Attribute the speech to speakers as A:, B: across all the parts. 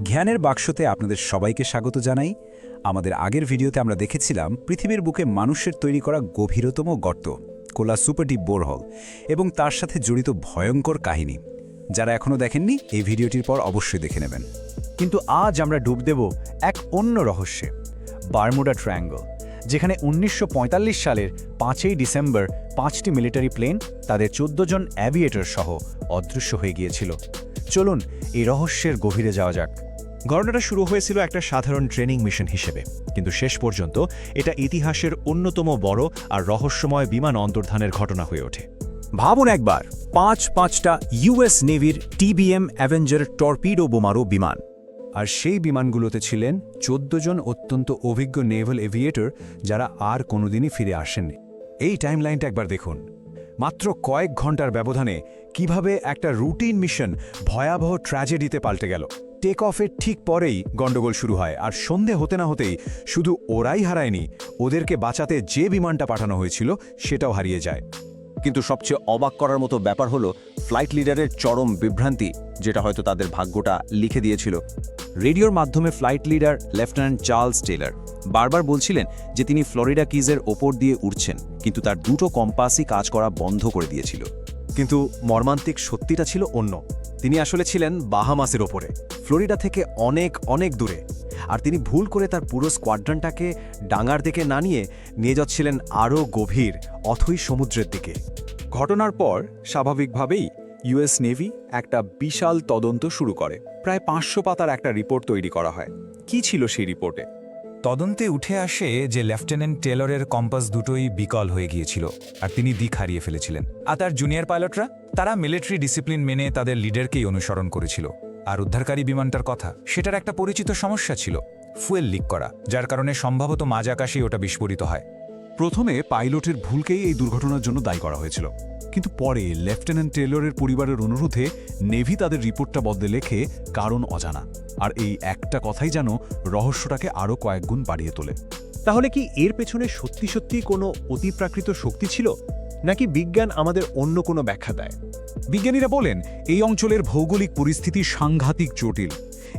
A: জ্ঞানের বাক্সতে আপনাদের সবাইকে স্বাগত জানাই। আমাদের আগের ভিডিওতে আমরা দেখেছিলাম পৃথিবীর বুকে মানুষের তৈরি করা গভীরতম গর্ত, কোলা সুপারডিপ বোরহল, এবং তার সাথে জড়িত ভয়ঙ্কর কাহিনী। যারা এখনও দেখেননি, এই ভিডিওটির পর অবশ্যই দেখে নেবেন।
B: কিন্তু আজ আমরা ডুব দেব এক অন্য রহস্যে, বারমুডা ট্রায়াঙ্গল, যেখানে 1945 সালের 5ই ডিসেম্বর 5টি মিলিটারি প্লেন তাদের 14 জন অ্যাভিয়েটর সহ অদৃশ্য হয়ে গিয়েছিল। চলুন এই রহস্যের গভীরে যাওয়া যাক।
C: ঘটনাটা শুরু হয়েছিল একটা সাধারণ ট্রেনিং মিশন হিসেবে, কিন্তু শেষ পর্যন্ত এটা ইতিহাসের অন্যতম বড় আর রহস্যময় বিমান অন্তর্ধানের ঘটনা হয়ে ওঠে।
B: ভাবুন একবার, পাঁচটা ইউএস নেভির টিবিএম অ্যাভেঞ্জার টর্পিডো বোমারু বিমান, আর সেই বিমানগুলোতে ছিলেন 14 জন অত্যন্ত অভিজ্ঞ নেভাল এভিয়েটর, যারা আর কোনোদিনই ফিরে আসেননি। এই টাইমলাইনটা একবার দেখুন। মাত্র কয়েক ঘন্টার ব্যবধানে কিভাবে একটা রুটিন মিশন ভয়াবহ ট্র্যাজেডিতে পাল্টে গেল। টেক অফের ঠিক পরেই গন্ডগোল শুরু হয়, আর সন্ধে হতে না হতেই শুধু ওরাই হারায়নি, ওদেরকে বাঁচাতে যে বিমানটা পাঠানো হয়েছিল সেটাও হারিয়ে যায়।
D: কিন্তু সবচেয়ে অবাক করার মতো ব্যাপার হলো ফ্লাইট লিডারের চরম বিভ্রান্তি, যেটা হয়তো তাদের ভাগ্যটা লিখে দিয়েছিল। রেডিওর মাধ্যমে flight leader lieutenant Charles Taylor বারবার বলছিলেন যে তিনি ফ্লোরিডা কিজের ওপর দিয়ে উড়ছেন, কিন্তু তার দুটো কম্পাসই কাজ করা বন্ধ করে দিয়েছিল।
C: কিন্তু মর্মান্তিক সত্যিটা ছিল অন্য। তিনি আসলে ছিলেন বাহামাসের ওপরে, ফ্লোরিডা থেকে অনেক অনেক দূরে, আর তিনি ভুল করে তার পুরো স্কোয়াড্রনটাকে ডাঙার দিকে না নিয়ে যাচ্ছিলেন আরও গভীর অথই সমুদ্রের দিকে।
B: ঘটনার পর স্বাভাবিকভাবেই ইউএস নেভি একটা বিশাল তদন্ত শুরু করে। প্রায় 500 পাতার একটা রিপোর্ট তৈরি করা হয়। কি ছিল সেই রিপোর্টে?
E: তদন্তে উঠে আসে যে লেফটেন্যান্ট টেলরের কম্পাস দুটোই বিকল হয়ে গিয়েছিল, আর তিনি দিক হারিয়ে ফেলেছিলেন। আর তার জুনিয়র পাইলটরা, তারা মিলিটারি ডিসিপ্লিন মেনে তাদের লিডারকেই অনুসরণ করেছিল। আর উদ্ধারকারী বিমানটার কথা, সেটার একটা পরিচিত সমস্যা ছিল, ফুয়েল লিক করা, যার কারণে সম্ভবত মাঝ আকাশেই ওটা বিস্ফোরিত হয়।
F: প্রথমে পাইলটের ভুলকেই এই দুর্ঘটনার জন্য দায়ী করা হয়েছিল, কিন্তু পরে লেফটেন্যান্ট টেলরের পরিবারের অনুরোধে নেভি তাদের রিপোর্টটা বদলে লেখে কারণ অজানা। আর এই একটা কথাই যেন রহস্যটাকে আরও কয়েক গুণ বাড়িয়ে তোলে।
C: তাহলে কি এর পেছনে সত্যি সত্যি কোনো অতিপ্রাকৃত শক্তি ছিল, নাকি বিজ্ঞান আমাদের অন্য কোনো ব্যাখ্যা দেয়?
F: বিজ্ঞানীরা বলেন এই অঞ্চলের ভৌগোলিক পরিস্থিতি সাংঘাতিক জটিল।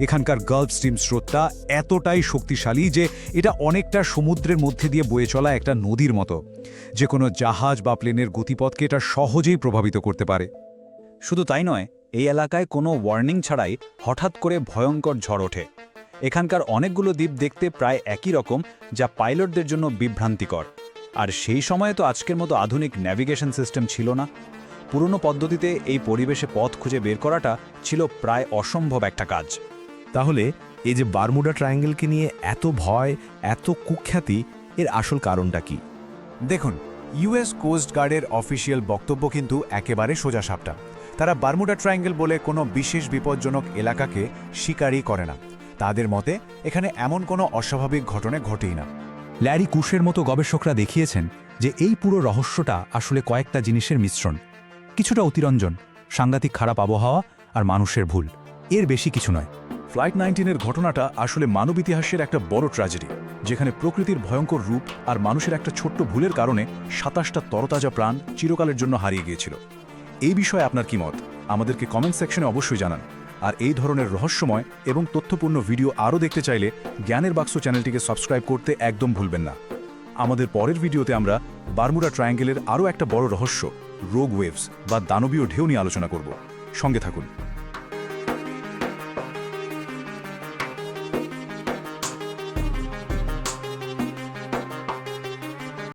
F: এখানকার গালফ স্ট্রিম স্রোতটা এতটাই শক্তিশালী যে এটা অনেকটা সমুদ্রের মধ্যে দিয়ে বয়ে চলা একটা নদীর মতো। যে কোনো জাহাজ বা প্লেনের গতিপথকে এটা সহজেই প্রভাবিত করতে পারে।
A: শুধু তাই নয়, এই এলাকায় কোনো ওয়ার্নিং ছাড়াই হঠাৎ করে ভয়ঙ্কর ঝড় ওঠে। এখানকার অনেকগুলো দ্বীপ দেখতে প্রায় একই রকম, যা পাইলটদের জন্য বিভ্রান্তিকর। আর সেই সময়ে তো আজকের মতো আধুনিক ন্যাভিগেশন সিস্টেম ছিল না। পুরনো পদ্ধতিতে এই পরিবেশে পথ খুঁজে বের করাটা ছিল প্রায় অসম্ভব একটা কাজ।
C: তাহলে এই যে বারমুডা ট্রায়াঙ্গেলকে নিয়ে এত ভয়, এত কুখ্যাতি, এর আসল কারণটা কি?
B: দেখুন, ইউএস কোস্ট গার্ডের অফিসিয়াল বক্তব্য কিন্তু একেবারে সোজাসাপটা। তারা বারমুডা ট্রায়াঙ্গেল বলে কোনো বিশেষ বিপজ্জনক এলাকাকে স্বীকারই করে না। তাদের মতে এখানে এমন কোনো অস্বাভাবিক ঘটনা ঘটেই না।
E: ল্যারি কুশের মতো গবেষকরা দেখিয়েছেন যে এই পুরো রহস্যটা আসলে কয়েকটা জিনিসের মিশ্রণ। কিছুটা অতিরঞ্জন, সাংঘাতিক খারাপ আবহাওয়া আর মানুষের ভুল, এর বেশি কিছু নয়।
F: ফ্লাইট 19-এর ঘটনাটা আসলে মানব ইতিহাসের একটা বড় ট্র্যাজেডি, যেখানে প্রকৃতির ভয়ঙ্কর রূপ আর মানুষের একটা ছোট্ট ভুলের কারণে 27টা তরতাজা প্রাণ চিরকালের জন্য হারিয়ে গিয়েছিল। এই বিষয়ে আপনার কি মত? আমাদেরকে কমেন্ট সেকশনে অবশ্যই জানান। আর এই ধরনের রহস্যময় এবং তথ্যপূর্ণ ভিডিও আরও দেখতে চাইলে জ্ঞানের বাক্স চ্যানেলটিকে সাবস্ক্রাইব করতে একদম ভুলবেন না। আমাদের পরের ভিডিওতে আমরা বারমুডা ট্রায়াঙ্গেলের আরও একটা বড় রহস্য, রোগ ওয়েভস বা দানবীয় ঢেউ নিয়ে আলোচনা করব। সঙ্গে থাকুন।